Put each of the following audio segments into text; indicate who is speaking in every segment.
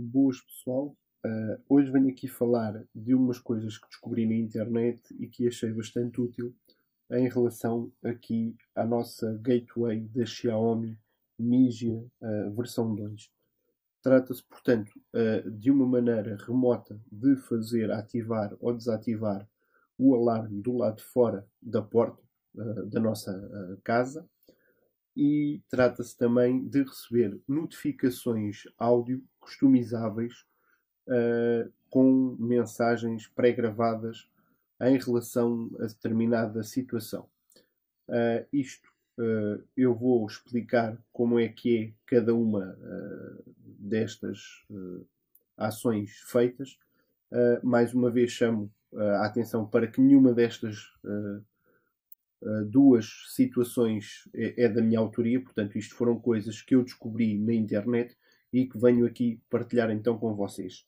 Speaker 1: Boas pessoal, hoje venho aqui falar de umas coisas que descobri na internet e que achei bastante útil em relação aqui à nossa gateway da Xiaomi Mi versão 2. Trata-se, portanto, de uma maneira remota de fazer ativar ou desativar o alarme do lado de fora da porta da nossa casa, e trata-se também de receber notificações áudio customizáveis com mensagens pré-gravadas em relação a determinada situação. Eu vou explicar como é que é cada uma destas ações feitas. Mais uma vez chamo a atenção para que nenhuma destas duas situações é da minha autoria, portanto isto foram coisas que eu descobri na internet e que venho aqui partilhar então com vocês.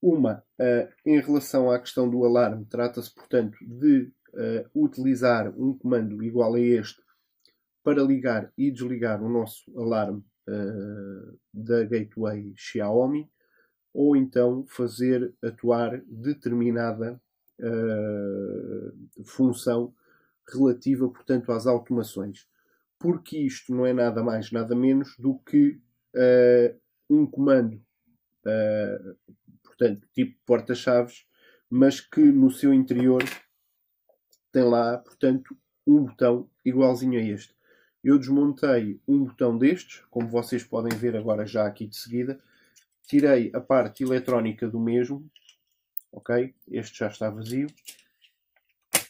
Speaker 1: Uma, em relação à questão do alarme, trata-se, portanto, de utilizar um comando igual a este para ligar e desligar o nosso alarme da gateway Xiaomi, ou então fazer atuar determinada função relativa, portanto, às automações. Porque isto não é nada mais, nada menos do que um comando portanto, tipo porta-chaves, mas que no seu interior tem lá, portanto, um botão igualzinho a este. Eu desmontei um botão destes, como vocês podem ver agora já aqui de seguida, tirei a parte eletrónica do mesmo, ok? Este já está vazio,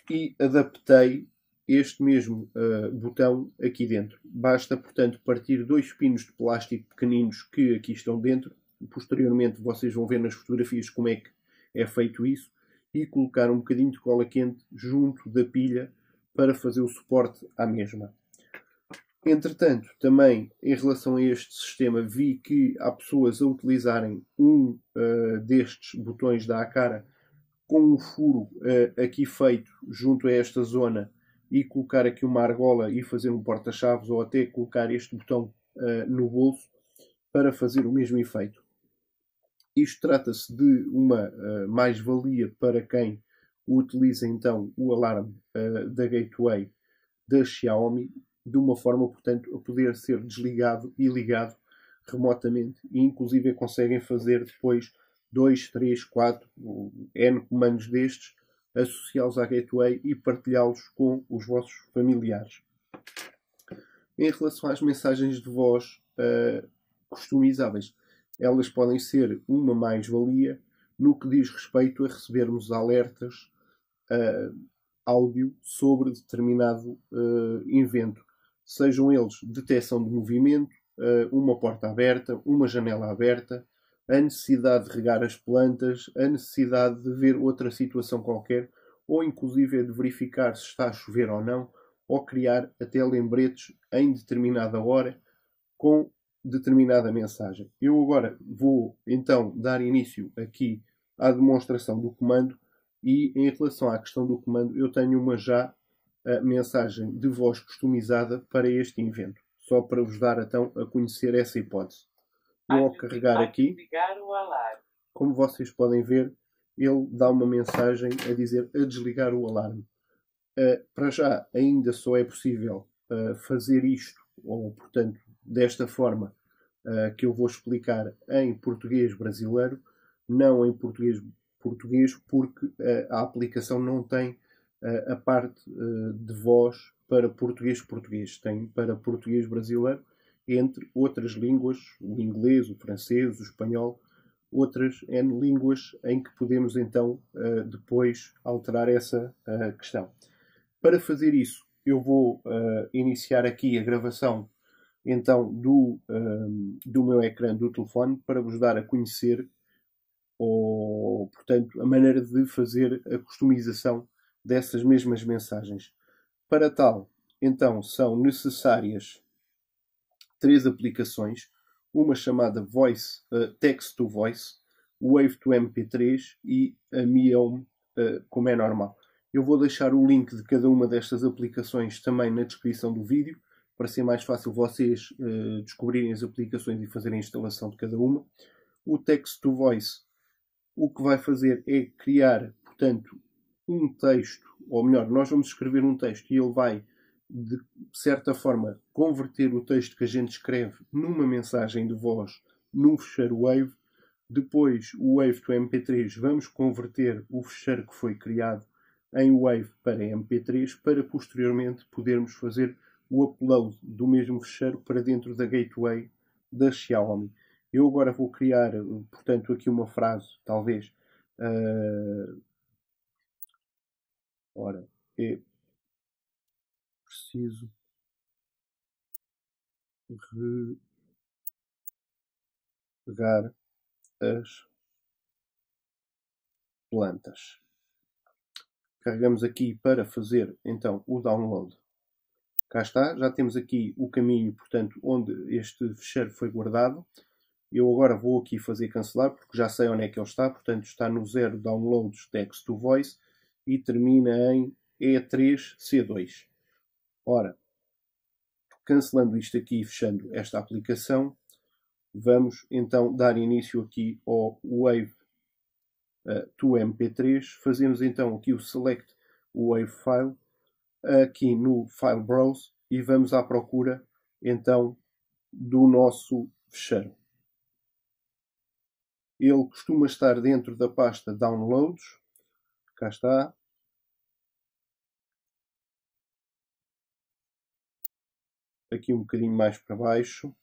Speaker 1: e adaptei este mesmo botão aqui dentro. Basta, portanto, partir dois pinos de plástico pequeninos que aqui estão dentro. Posteriormente vocês vão ver nas fotografias como é que é feito isso, e colocar um bocadinho de cola quente junto da pilha para fazer o suporte à mesma. Entretanto, também em relação a este sistema, vi que há pessoas a utilizarem um destes botões da Aqara com um furo aqui feito junto a esta zona e colocar aqui uma argola e fazer um porta-chaves, ou até colocar este botão no bolso para fazer o mesmo efeito. Isto trata-se de uma mais-valia para quem utiliza então o alarme da gateway da Xiaomi, de uma forma, portanto, a poder ser desligado e ligado remotamente, e inclusive conseguem fazer depois 2, 3, 4, N comandos destes, associá-los à gateway e partilhá-los com os vossos familiares. Em relação às mensagens de voz customizáveis, elas podem ser uma mais-valia no que diz respeito a recebermos alertas áudio sobre determinado evento. Sejam eles detecção de movimento, uma porta aberta, uma janela aberta, a necessidade de regar as plantas, a necessidade de ver outra situação qualquer, ou inclusive de verificar se está a chover ou não, ou criar até lembretes em determinada hora com determinada mensagem. Eu agora vou então dar início aqui à demonstração do comando, e em relação à questão do comando eu tenho uma já mensagem de voz customizada para este evento, só para vos dar então a conhecer essa hipótese. Eu ao carregar aqui, como vocês podem ver, ele dá uma mensagem a dizer a desligar o alarme. Para já ainda só é possível fazer isto, ou portanto desta forma que eu vou explicar, em português brasileiro, não em português porque a aplicação não tem a parte de voz para português, tem para português brasileiro, entre outras línguas, o inglês, o francês, o espanhol, outras N línguas em que podemos então depois alterar essa questão. Para fazer isso, eu vou iniciar aqui a gravação então do meu ecrã do telefone para vos dar a conhecer, portanto, a maneira de fazer a customização dessas mesmas mensagens. Para tal, então, são necessárias três aplicações, uma chamada Voice, Text to Voice, Wave to MP3 e a Mi Home, como é normal. Eu vou deixar o link de cada uma destas aplicações também na descrição do vídeo, para ser mais fácil vocês descobrirem as aplicações e fazerem a instalação de cada uma. O text to voice o que vai fazer é criar, portanto, um texto, ou melhor, nós vamos escrever um texto e ele vai, de certa forma, converter o texto que a gente escreve numa mensagem de voz num fecheiro Wave. Depois, o Wave to MP3, vamos converter o fecheiro que foi criado em Wave para MP3 para posteriormente podermos fazer o upload do mesmo fecheiro para dentro da gateway da Xiaomi. Eu agora vou criar, portanto, aqui uma frase, talvez. Ora, é preciso regar as plantas. Carregamos aqui para fazer então o download. Cá está, já temos aqui o caminho, portanto, onde este fecheiro foi guardado. Eu agora vou aqui fazer cancelar, porque já sei onde é que ele está. Portanto, está no 0 downloads text to voice e termina em E3C2. Ora, cancelando isto aqui e fechando esta aplicação, vamos então dar início aqui ao Wave to MP3. Fazemos então aqui o Select Wave File aqui no File Browse e vamos à procura então do nosso fecheiro. Ele costuma estar dentro da pasta Downloads. Cá está. Aqui um bocadinho mais para baixo.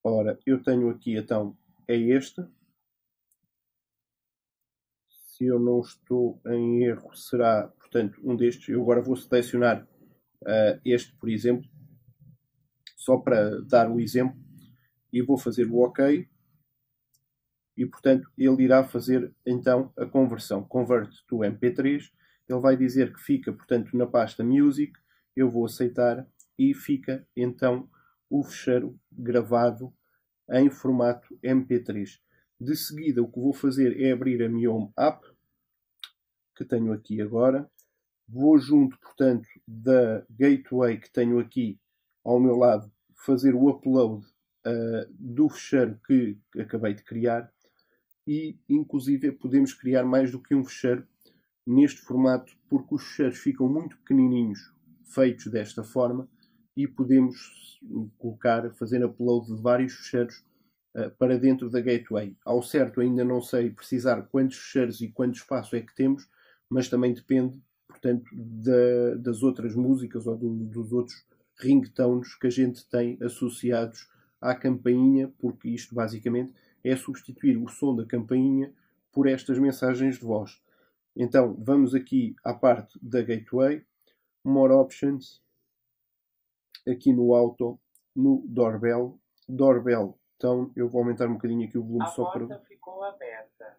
Speaker 1: Ora, eu tenho aqui então, é este. Se eu não estou em erro, será, portanto, um destes. Eu agora vou selecionar este, por exemplo, só para dar o exemplo, e vou fazer o OK. E, portanto, ele irá fazer então a conversão. Convert to MP3. Ele vai dizer que fica, portanto, na pasta Music. Eu vou aceitar e fica então o fecheiro gravado em formato MP3. De seguida, o que vou fazer é abrir a Miome App, que tenho aqui agora. Vou junto, portanto, da gateway que tenho aqui ao meu lado, fazer o upload do fecheiro que acabei de criar. E, inclusive, podemos criar mais do que um fecheiro neste formato, porque os fecheiros ficam muito pequenininhos, feitos desta forma, e podemos colocar, fazer upload de vários fecheiros para dentro da gateway. Ao certo, ainda não sei precisar quantos fecheiros e quanto espaço é que temos, mas também depende, portanto, das outras músicas ou dos outros ringtones que a gente tem associados à campainha, porque isto basicamente é substituir o som da campainha por estas mensagens de voz. Então, vamos aqui à parte da gateway, More Options, aqui no Auto, no Doorbell, Doorbell. Então, eu vou aumentar um bocadinho aqui o volume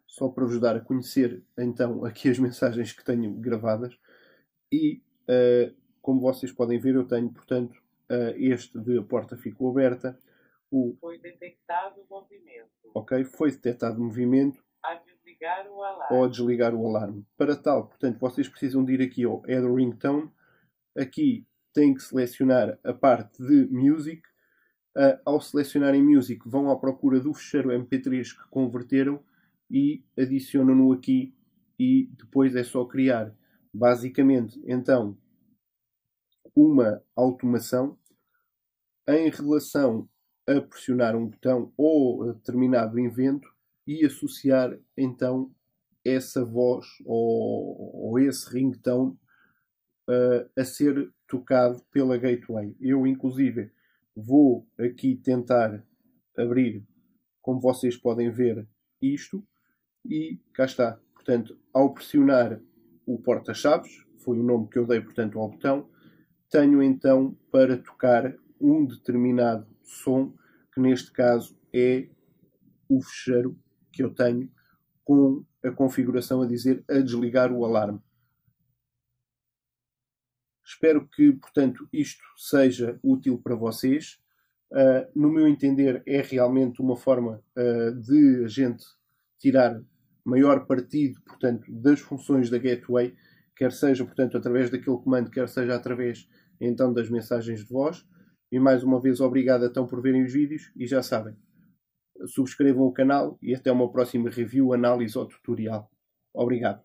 Speaker 1: só para vos dar a conhecer, então, aqui as mensagens que tenho gravadas. E, como vocês podem ver, eu tenho, portanto, este de a porta ficou aberta.
Speaker 2: Foi detectado movimento.
Speaker 1: Ok, foi detectado movimento.
Speaker 2: A desligar o alarme.
Speaker 1: Ou a desligar o alarme. Para tal, portanto, vocês precisam de ir aqui ao Add Ringtone. Aqui têm que selecionar a parte de Music. Ao selecionarem Music, vão à procura do fecheiro MP3 que converteram e adicionam-no aqui e depois é só criar, basicamente, então, uma automação em relação a pressionar um botão ou a determinado evento e associar, então, essa voz ou esse ringtone a ser tocado pela gateway. Eu, inclusive, vou aqui tentar abrir, como vocês podem ver, isto e cá está. Portanto, ao pressionar o porta-chaves, foi o nome que eu dei, portanto, ao botão, tenho então para tocar um determinado som, que neste caso é o fecheiro que eu tenho com a configuração a dizer a desligar o alarme. Espero que, portanto, isto seja útil para vocês. No meu entender, é realmente uma forma de a gente tirar maior partido, portanto, das funções da gateway quer seja, portanto, através daquele comando, quer seja através, então, das mensagens de voz. E mais uma vez, obrigado então por verem os vídeos e já sabem, subscrevam o canal e até uma próxima review, análise ou tutorial. Obrigado.